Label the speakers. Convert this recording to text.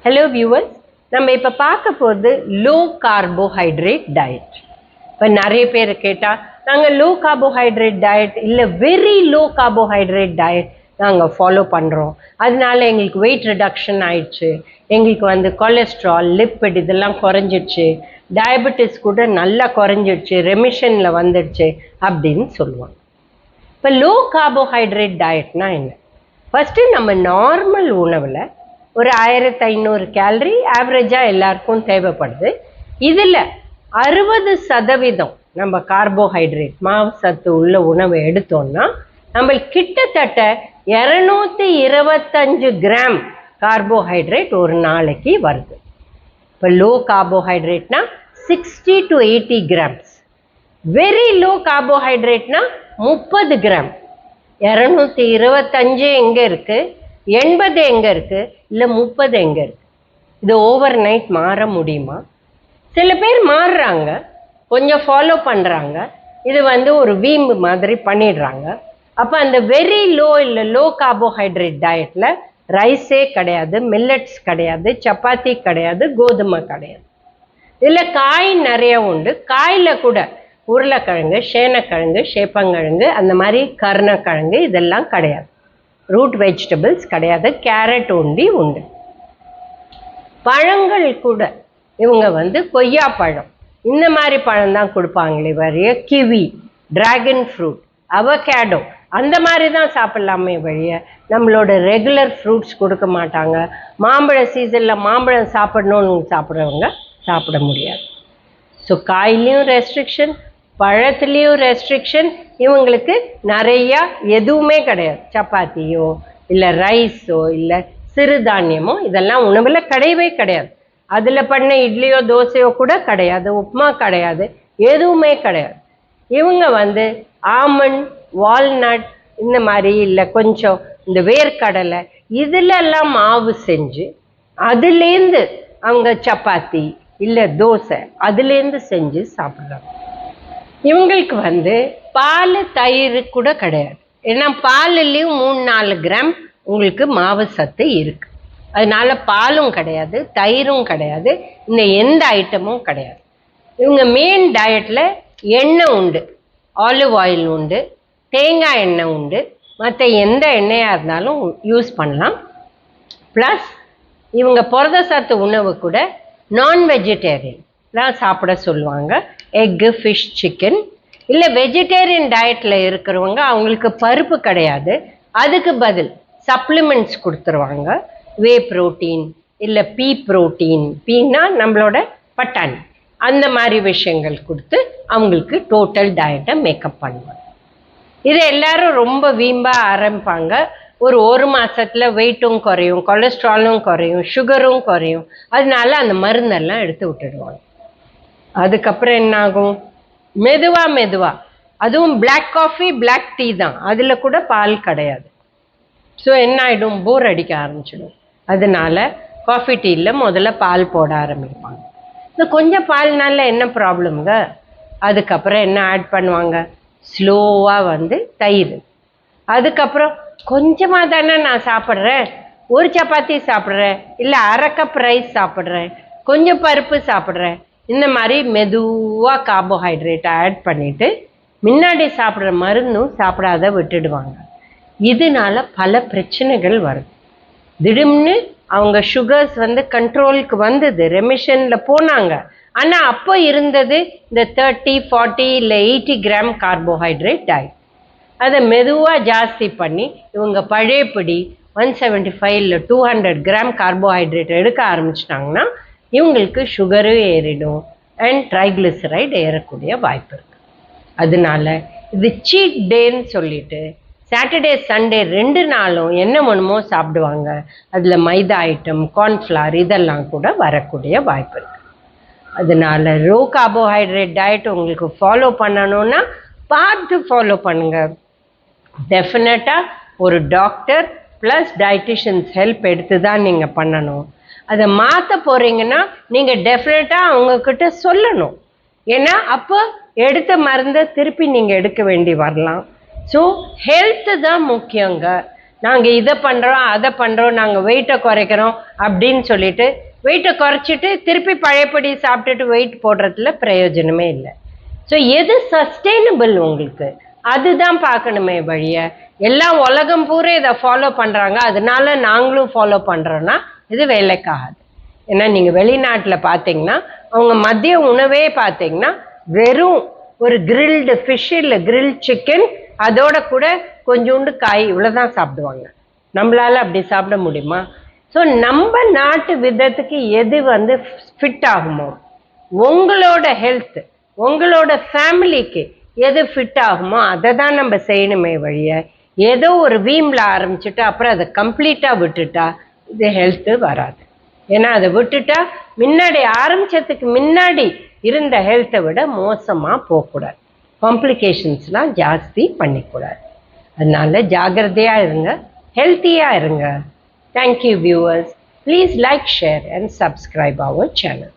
Speaker 1: Hello viewers, நம்ம இப்போ பார்க்க போகிறது லோ கார்போஹைட்ரேட் டயட். இப்போ நிறைய பேர் கேட்டால் நாங்கள் லோ கார்போஹைட்ரேட் டயட் இல்லை வெரி லோ கார்போஹைட்ரேட் டயட் நாங்கள் ஃபாலோ பண்ணுறோம், அதனால எங்களுக்கு வெயிட் ரிடக்ஷன் ஆயிடுச்சு, எங்களுக்கு கொலஸ்ட்ரால் லிப்பிட் இதெல்லாம் குறைஞ்சிடுச்சு, டயபெட்டிஸ் கூட நல்லா குறைஞ்சிடுச்சு, ரெமிஷனில் வந்துடுச்சு அப்படின்னு சொல்லுவாங்க. இப்போ லோ கார்போஹைட்ரேட் டயட்னா என்ன? ஃபஸ்ட்டு நம்ம நார்மல் உணவில் ஒரு 1500 கேலரி ஆவரேஜாக எல்லாருக்கும் தேவைப்படுது. இதில் 60% நம்ம கார்போஹைட்ரேட் மாவு சத்து உள்ள உணவை எடுத்தோம்னா நம்மளுக்கு கிட்டத்தட்ட 225 கிராம் கார்போஹைட்ரேட் ஒரு நாளைக்கு வருது. இப்போ லோ கார்போஹைட்ரேட்னா 60 to 80 கிராம்ஸ். வெரி லோ கார்போஹைட்ரேட்னா 30 கிராம். 225 எங்கே இருக்குது, 80 எங்கே இருக்குது, இல்லை 30 எங்கே இருக்குது? இது ஓவர் நைட் மாற முடியுமா? சில பேர் மாறுறாங்க, கொஞ்சம் ஃபாலோ பண்ணுறாங்க, இது ஒரு வீம்பு மாதிரி பண்ணிடுறாங்க. அப்போ அந்த வெரி லோ இல்லை லோ கார்போஹைட்ரேட் டயட்டில் ரைஸே கிடையாது, மில்லட்ஸ் கிடையாது, சப்பாத்தி கிடையாது, கோதுமை கிடையாது. இதில் காய் நிறைய உண்டு. காயில் கூட உருளைக்கிழங்கு, சேனக்கிழங்கு, சேப்பங்கிழங்கு, அந்த மாதிரி கருணக்கிழங்கு இதெல்லாம் கிடையாது. ரூட் வெஜிடபிள்ஸ் கிடையாது, கேரட் ஒண்டி உண்டு. பழங்கள் கூட இவங்க கொய்யா பழம் இந்த மாதிரி பழம் தான் கொடுப்பாங்களே வழிய, கிவி, டிராகன் ஃப்ரூட், அவகேடோ அந்த மாதிரி தான் சாப்பிட்லாமே வழிய நம்மளோட ரெகுலர் ஃப்ரூட்ஸ் கொடுக்க மாட்டாங்க. மாம்பழ சீசனில் மாம்பழம் சாப்பிடணும்னு சாப்பிட்றவங்க சாப்பிட முடியாது. ஸோ காயிலையும் ரெஸ்ட்ரிக்ஷன், பழத்துலேயும் ரெஸ்ட்ரிக்ஷன், இவங்களுக்கு நிறையா எதுவுமே கிடையாது. சப்பாத்தியோ இல்லை ரைஸோ இல்லை சிறுதானியமோ இதெல்லாம் உணவில் கிடையவே கிடையாது. அதில் பண்ண இட்லியோ தோசையோ கூட கிடையாது, உப்புமா கிடையாது, எதுவுமே கிடையாது. இவங்க ஆமண்ட், வால்நட் இந்த மாதிரி இல்லை கொஞ்சம் இந்த வேர்க்கடலை இதிலெல்லாம் மாவு செஞ்சு அதுலேருந்து அவங்க சப்பாத்தி இல்லை தோசை அதுலேருந்து செஞ்சு சாப்பிட்றாங்க. இவங்களுக்கு பால் தயிர் கூட கிடையாது. ஏன்னா பாலுலேயும் 3-4 கிராம் உங்களுக்கு மாவு சத்து இருக்கு. அதனால பாலும் கிடையாது, தயிரும் கிடையாது, இந்த எந்த ஐட்டமும் கிடையாது. இவங்க மெயின் டயட்டில் எண்ணெய் உண்டு, ஆலிவ் ஆயில் உண்டு, தேங்காய் எண்ணெய் உண்டு, மற்ற எந்த எண்ணெயாக இருந்தாலும் யூஸ் பண்ணலாம். ப்ளஸ் இவங்க புரத சத்து உணவு கூட நான் வெஜிடேரியன் தான் சாப்பிட சொல்லுவாங்க. Egg, fish, chicken. இல்லை வெஜிடேரியன் டயட்டில் இருக்கிறவங்க அவங்களுக்கு பருப்பு கிடையாது, அதுக்கு பதில் சப்ளிமெண்ட்ஸ் கொடுத்துருவாங்க. வே ப்ரோட்டீன் இல்லை பீ ப்ரோட்டீன், பீனா நம்மளோட பட்டாணி, அந்த மாதிரி விஷயங்கள் கொடுத்து அவங்களுக்கு டோட்டல் டயட்டை மேக்கப் பண்ணுவாங்க. இதை எல்லாரும் ரொம்ப வீம்பாக ஆரம்பிப்பாங்க. ஒரு மாதத்தில் வெயிட்டும் குறையும், கொலஸ்ட்ராலும் குறையும், சுகரும் குறையும். அதனால அந்த மருந்தெல்லாம் எடுத்து விட்டுடுவாங்க. அதுக்கப்புறம் என்ன ஆகும்? மெதுவாக அதுவும் பிளாக் காஃபி, பிளாக் டீ தான், அதில் கூட பால் கிடையாது. ஸோ என்ன ஆகிடும்? போர் அடிக்க ஆரம்பிச்சிடும். அதனால காஃபி டீயில் முதல்ல பால் போட ஆரம்பிப்பாங்க. இந்த கொஞ்சம் பால்னால என்ன ப்ராப்ளம்ங்க? அதுக்கப்புறம் என்ன ஆட் பண்ணுவாங்க? ஸ்லோவாக தயிர். அதுக்கப்புறம் கொஞ்சமாக தானே நான் சாப்பிட்றேன், ஒரு சப்பாத்தி சாப்பிட்றேன், இல்லை 1/2 கப் ரைஸ் சாப்பிட்றேன், கொஞ்சம் பருப்பு சாப்பிட்றேன், இந்த மாதிரி மெதுவாக கார்போஹைட்ரேட்டை ஆட் பண்ணிவிட்டு முன்னாடி சாப்பிட்ற மருந்தும் சாப்பிடாத விட்டுடுவாங்க. இதனால பல பிரச்சனைகள் வருது. திடீர்னு அவங்க சுகர்ஸ் கண்ட்ரோலுக்கு வந்தது, ரெமிஷனில் போனாங்க. ஆனால் அப்போ இருந்தது இந்த 30, 40 இல்லை 80 கிராம் கார்போஹைட்ரேட் டயட். அதை மெதுவாக ஜாஸ்தி பண்ணி இவங்க பழையபடி 175 இல்லை 200 கிராம் கார்போஹைட்ரேட் எடுக்க ஆரம்பிச்சிட்டாங்கன்னா இவங்களுக்கு சுகரும் ஏறிடும் அண்ட் ட்ரைக்ளிசரைட் ஏறக்கூடிய வாய்ப்பு இருக்குது. அதனால இது சீட் டேன்னு சொல்லிட்டு சாட்டர்டே சண்டே 2 நாளும் என்ன வேணுமோ சாப்பிடுவாங்க. அதில் மைதா ஐட்டம், கார்ன்ஃப்ளவர் இதெல்லாம் கூட வரக்கூடிய வாய்ப்பு இருக்குது. அதனால லோ கார்போஹைட்ரேட் டயட் உங்களுக்கு ஃபாலோ பண்ணணும்னா பார்த்து ஃபாலோ பண்ணுங்கள். டெஃபினட்டாக ஒரு டாக்டர் ப்ளஸ் டயட்டிஷியன்ஸ் ஹெல்ப் எடுத்து தான் நீங்கள் பண்ணணும். அதை மாற்ற போகிறீங்கன்னா நீங்கள் டெஃபினட்டாக அவங்கக்கிட்ட சொல்லணும். ஏன்னா அப்போ எடுத்த மருந்தை திருப்பி நீங்கள் எடுக்க வேண்டி வரலாம். ஸோ ஹெல்த்து தான் முக்கியங்க. நாங்கள் இதை பண்ணுறோம் அதை பண்ணுறோம் நாங்கள் வெயிட்டை குறைக்கிறோம் அப்படின்னு சொல்லிட்டு வெயிட்டை குறைச்சிட்டு திருப்பி பழையபடி சாப்பிட்டுட்டு வெயிட் போடுறதுல பிரயோஜனமே இல்லை. ஸோ எது சஸ்டெயினபிள் உங்களுக்கு அதுதான் பார்க்கணுமே வழிய எல்லாம் உலகம் பூரா இதை ஃபாலோ பண்ணுறாங்க அதனால நாங்களும் ஃபாலோ பண்ணுறோன்னா இது வேலைக்காகாது. ஏன்னா நீங்கள் வெளிநாட்டில் பார்த்தீங்கன்னா அவங்க மதிய உணவே பார்த்தீங்கன்னா வெறும் ஒரு கிரில்டு ஃபிஷ் இல்லை கிரில்ட் சிக்கன் அதோட கூட கொஞ்சோண்டு காய் இவ்வளோதான் சாப்பிடுவாங்க. நம்மளால அப்படி சாப்பிட முடியுமா? ஸோ நம்ம நாட்டு விதத்துக்கு எது வந்து ஃபிட் ஆகுமோ உங்களோட ஹெல்த் உங்களோட ஃபேமிலிக்கு எது ஃபிட் ஆகுமோ அதை தான் நம்ம செய்யணுமே வழிய ஏதோ ஒரு வீமில் ஆரம்பிச்சுட்டு அப்புறம் அதை கம்ப்ளீட்டாக விட்டுட்டா இது ஹெல்த்து வராது. ஏன்னா அதை விட்டுட்டா முன்னாடி ஆரம்பிச்சதுக்கு முன்னாடி இருந்த ஹெல்த்தை விட மோசமாக போகக்கூடாது, காம்ப்ளிகேஷன்ஸ்லாம் ஜாஸ்தி பண்ணிக்கூடாது. அதனால ஜாகிரதையாக இருங்க, ஹெல்த்தியாக இருங்க. Thank you viewers. Please like, share and subscribe our channel.